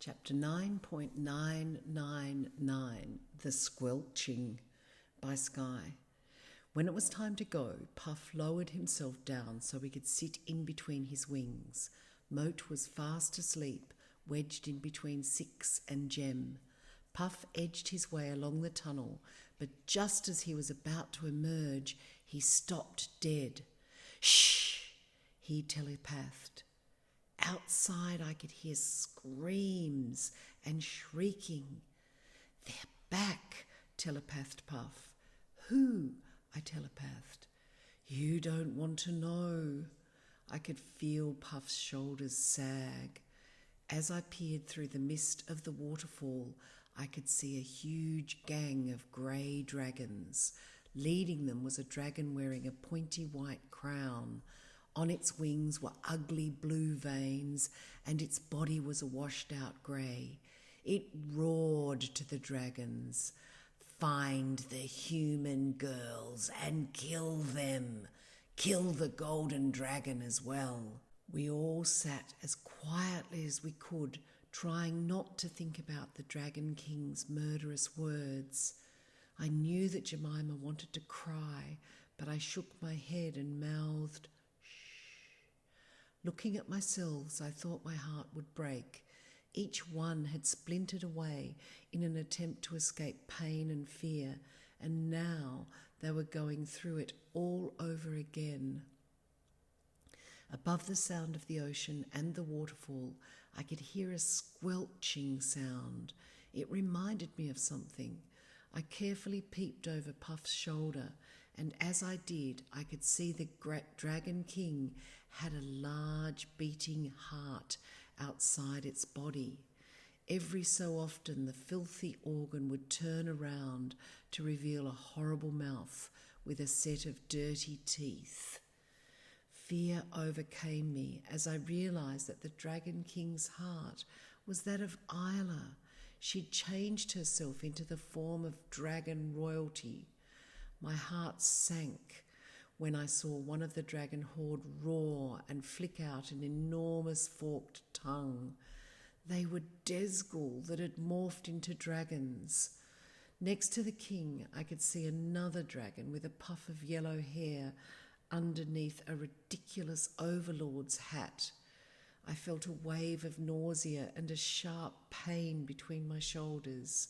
Chapter 9.999, The Squelching, by Sky. When it was time to go, Puff lowered himself down so he could sit in between his wings. Moat was fast asleep, wedged in between Six and Jem. Puff edged his way along the tunnel, but just as he was about to emerge, he stopped dead. "Shh!" he telepathed. Outside I could hear screams and shrieking. "They're back," telepathed Puff. "Who?" I telepathed. "You don't want to know." I could feel Puff's shoulders sag. As I peered through the mist of the waterfall, I could see a huge gang of grey dragons. Leading them was a dragon wearing a pointy white crown. On its wings were ugly blue veins, and its body was a washed-out grey. It roared to the dragons, "Find the human girls and kill them. Kill the golden dragon as well." We all sat as quietly as we could, trying not to think about the Dragon King's murderous words. I knew that Jemima wanted to cry, but I shook my head and mouthed, Looking at my cells, I thought my heart would break. Each one had splintered away in an attempt to escape pain and fear, and now they were going through it all over again. Above the sound of the ocean and the waterfall, I could hear a squelching sound. It reminded me of something. I carefully peeped over Puff's shoulder, and as I did, I could see the Dragon King had a large beating heart outside its body. Every so often, the filthy organ would turn around to reveal a horrible mouth with a set of dirty teeth. Fear overcame me as I realised that the Dragon King's heart was that of Isla. She'd changed herself into the form of dragon royalty. My heart sank when I saw one of the dragon horde roar and flick out an enormous forked tongue. They were Dezgul that had morphed into dragons. Next to the king, I could see another dragon with a puff of yellow hair underneath a ridiculous overlord's hat. I felt a wave of nausea and a sharp pain between my shoulders.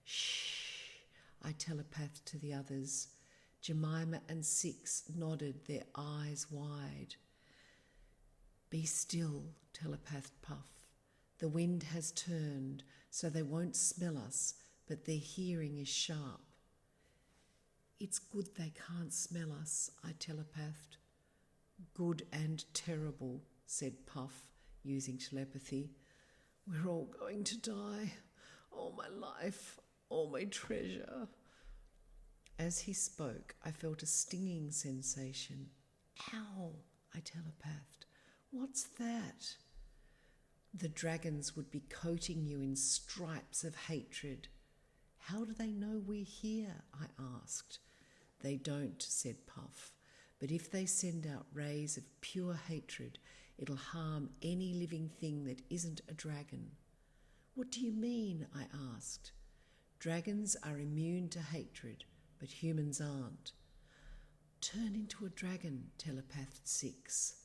"Shh," I telepathed to the others. Jemima and Six nodded, their eyes wide. "Be still," telepathed Puff. "The wind has turned, so they won't smell us, but their hearing is sharp." "It's good they can't smell us," I telepathed. "Good and terrible," said Puff, using telepathy. "We're all going to die. All my life, all my treasure." As he spoke, I felt a stinging sensation. "Ow," I telepathed. "What's that?" "The dragons would be coating you in stripes of hatred." "How do they know we're here?" I asked. "They don't," said Puff. "But if they send out rays of pure hatred, it'll harm any living thing that isn't a dragon." "What do you mean?" I asked. "Dragons are immune to hatred, but humans aren't." "Turn into a dragon," telepathed Six.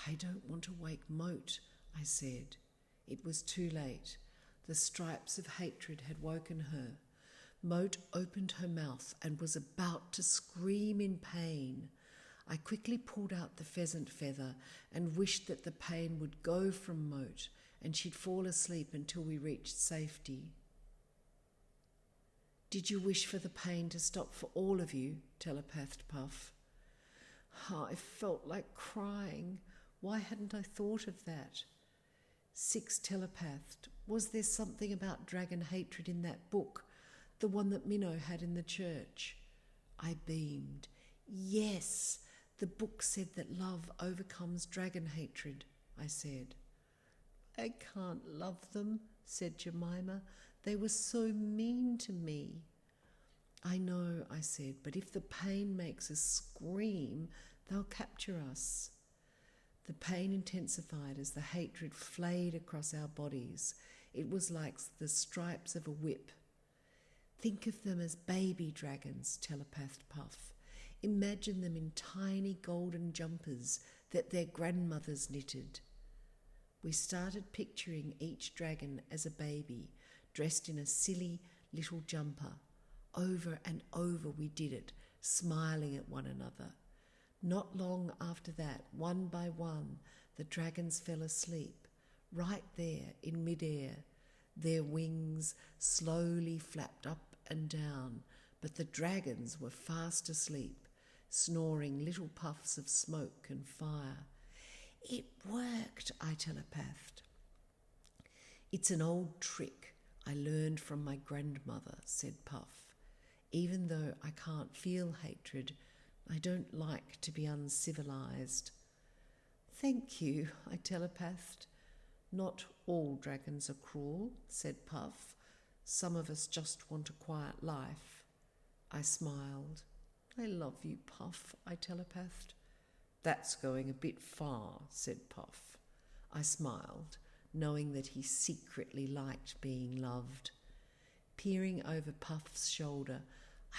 "I don't want to wake Moat," I said. It was too late. The stripes of hatred had woken her. Moat opened her mouth and was about to scream in pain. I quickly pulled out the pheasant feather and wished that the pain would go from Moat and she'd fall asleep until we reached safety. "Did you wish for the pain to stop for all of you?" telepathed Puff. I felt like crying. Why hadn't I thought of that? Six telepathed. "Was there something about dragon hatred in that book, the one that Minnow had in the church?" I beamed. "Yes, the book said that love overcomes dragon hatred," I said. "I can't love them," said Jemima. "They were so mean to me." "I know," I said, "but if the pain makes us scream, they'll capture us." The pain intensified as the hatred flayed across our bodies. It was like the stripes of a whip. Think of them as baby dragons, telepathed Puff. Imagine them in tiny golden jumpers that their grandmothers knitted. We started picturing each dragon as a baby, dressed in a silly little jumper. Over and over we did it, smiling at one another. Not long after that, one by one, the dragons fell asleep, right there in midair. Their wings slowly flapped up and down, but the dragons were fast asleep, snoring little puffs of smoke and fire. It worked, I telepathed. It's an old trick I learned from my grandmother, said Puff. Even though I can't feel hatred, I don't like to be uncivilized. Thank you, I telepathed. Not all dragons are cruel, said Puff. Some of us just want a quiet life. I smiled. I love you, Puff, I telepathed. That's going a bit far, said Puff. I smiled, knowing that he secretly liked being loved. Peering over Puff's shoulder,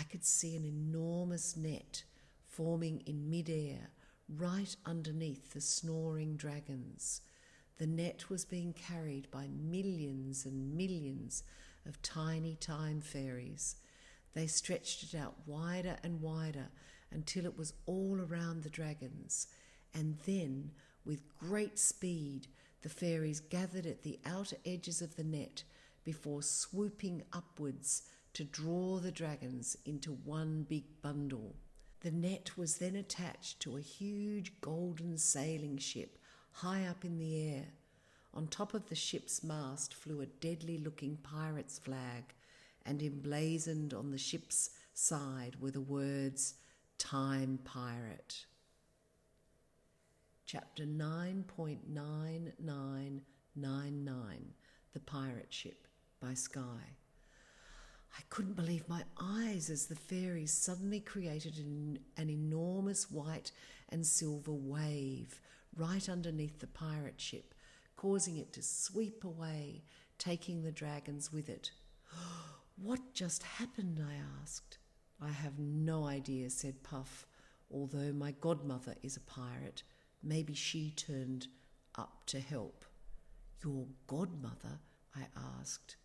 I could see an enormous net forming in midair, right underneath the snoring dragons. The net was being carried by millions and millions of tiny time fairies. They stretched it out wider and wider until it was all around the dragons, and then, with great speed, the fairies gathered at the outer edges of the net before swooping upwards to draw the dragons into one big bundle. The net was then attached to a huge golden sailing ship high up in the air. On top of the ship's mast flew a deadly-looking pirate's flag, and emblazoned on the ship's side were the words, Time Pirate. Chapter 9.9999, The Pirate Ship, by Sky. I couldn't believe my eyes as the fairies suddenly created an enormous white and silver wave right underneath the pirate ship, causing it to sweep away, taking the dragons with it. What just happened? I asked. I have no idea, said Puff. Although my godmother is a pirate, maybe she turned up to help. Your godmother? I asked.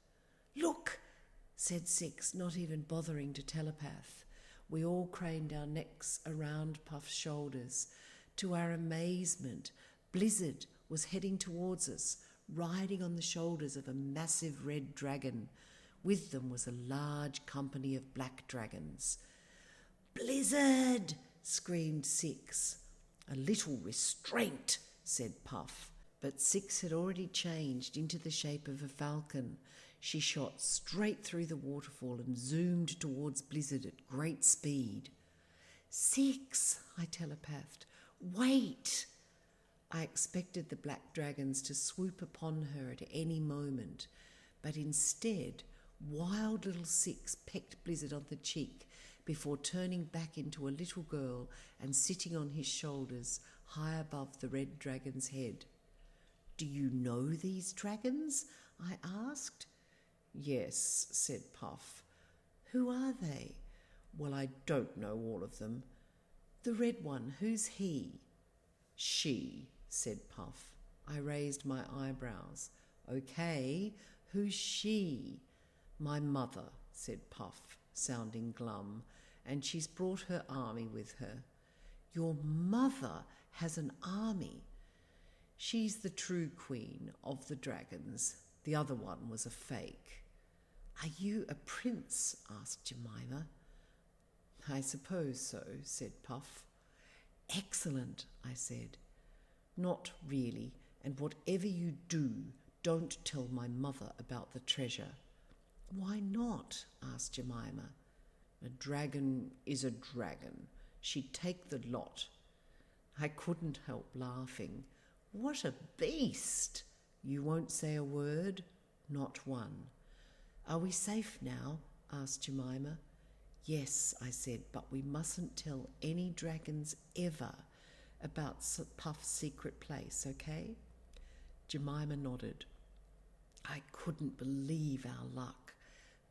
Look, said Six, not even bothering to telepath. We all craned our necks around Puff's shoulders. To our amazement, Blizzard was heading towards us, riding on the shoulders of a massive red dragon. With them was a large company of black dragons. Blizzard! Screamed Six. A little restraint, said Puff. But Six had already changed into the shape of a falcon. She shot straight through the waterfall and zoomed towards Blizzard at great speed. Six, I telepathed. Wait! I expected the black dragons to swoop upon her at any moment, but instead, wild little Six pecked Blizzard on the cheek before turning back into a little girl and sitting on his shoulders high above the red dragon's head. Do you know these dragons? I asked. Yes, said Puff. Who are they? Well, I don't know all of them. The red one, who's he? She, said Puff. I raised my eyebrows. Okay, who's she? My mother, said Puff, sounding glum, and she's brought her army with her. Your mother has an army? She's the true queen of the dragons. The other one was a fake. Are you a prince? Asked Jemima. I suppose so, said Puff. Excellent, I said. Not really, and whatever you do, don't tell my mother about the treasure. Why not? Asked Jemima. A dragon is a dragon. She'd take the lot. I couldn't help laughing. What a beast! You won't say a word? Not one. Are we safe now? Asked Jemima. Yes, I said, but we mustn't tell any dragons ever about Puff's secret place, okay? Jemima nodded. I couldn't believe our luck.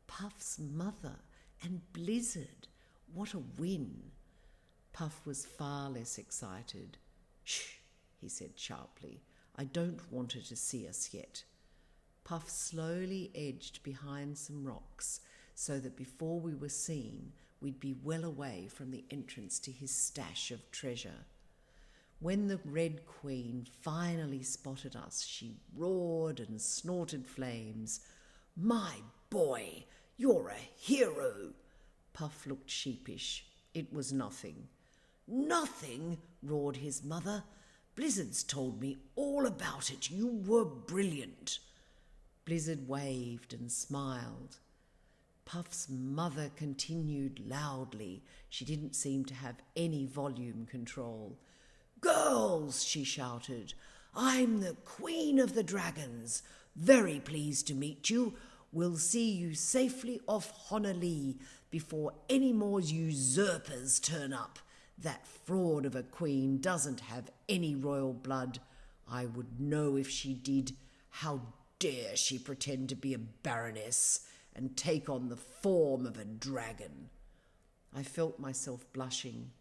Puff's mother and Blizzard. What a win. Puff was far less excited. "Shh," he said sharply. "I don't want her to see us yet." Puff slowly edged behind some rocks so that before we were seen, we'd be well away from the entrance to his stash of treasure. When the Red Queen finally spotted us, she roared and snorted flames. "My boy, you're a hero." Puff looked sheepish. It was nothing. "Nothing?" roared his mother. "Blizzard's told me all about it. You were brilliant." Blizzard waved and smiled. Puff's mother continued loudly. She didn't seem to have any volume control. "Girls," she shouted, "I'm the Queen of the Dragons. Very pleased to meet you. We'll see you safely off Honolulu before any more usurpers turn up. That fraud of a queen doesn't have any royal blood. I would know if she did. How dare she pretend to be a baroness and take on the form of a dragon?" I felt myself blushing.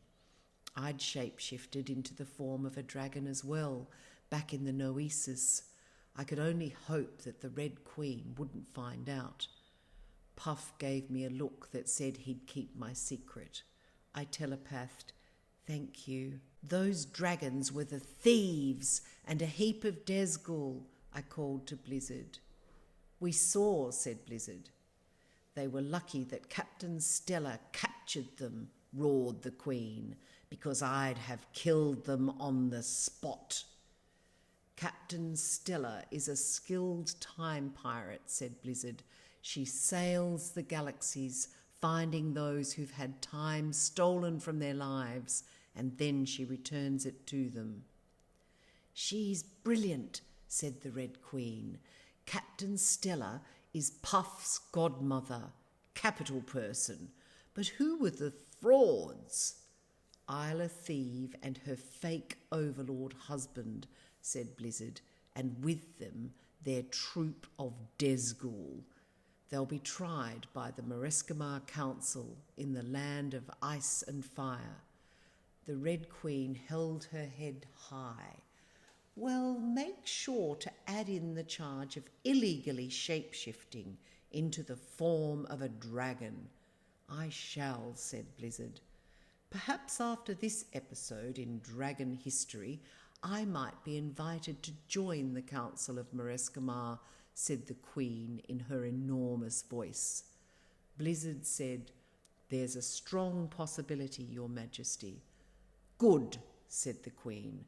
I'd shapeshifted into the form of a dragon as well, back in the Noesis. I could only hope that the Red Queen wouldn't find out. Puff gave me a look that said he'd keep my secret. I telepathed, "Thank you." "Those dragons were the thieves and a heap of Dezgul," I called to Blizzard. "We saw," said Blizzard. "They were lucky that Captain Stella captured them," roared the Queen, "because I'd have killed them on the spot." "Captain Stella is a skilled time pirate," said Blizzard. "She sails the galaxies, finding those who've had time stolen from their lives, and then she returns it to them." "She's brilliant," said the Red Queen. "Captain Stella is Puff's godmother. Capital person. But who were the frauds?" "Isla Thieve and her fake overlord husband," said Blizzard, "and with them their troop of Dezgul. They'll be tried by the Marescimar Council in the land of ice and fire." The Red Queen held her head high. "Well, make sure to add in the charge of illegally shape-shifting into the form of a dragon." "I shall," said Blizzard. "Perhaps after this episode in dragon history, I might be invited to join the Council of Marescimar," said the Queen in her enormous voice. Blizzard said, "There's a strong possibility, Your Majesty." "Good," said the Queen.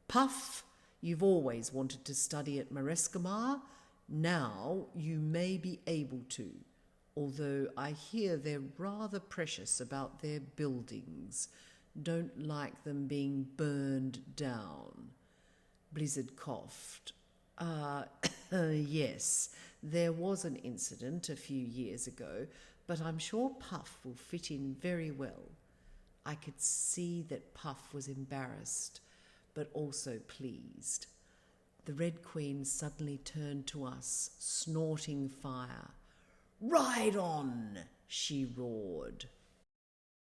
"Puff, you've always wanted to study at Marescimar. Now you may be able to, although I hear they're rather precious about their buildings. Don't like them being burned down." Blizzard coughed. Yes, there was an incident a few years ago, but I'm sure Puff will fit in very well." I could see that Puff was embarrassed, but also pleased. The Red Queen suddenly turned to us, snorting fire. "Ride on!" she roared.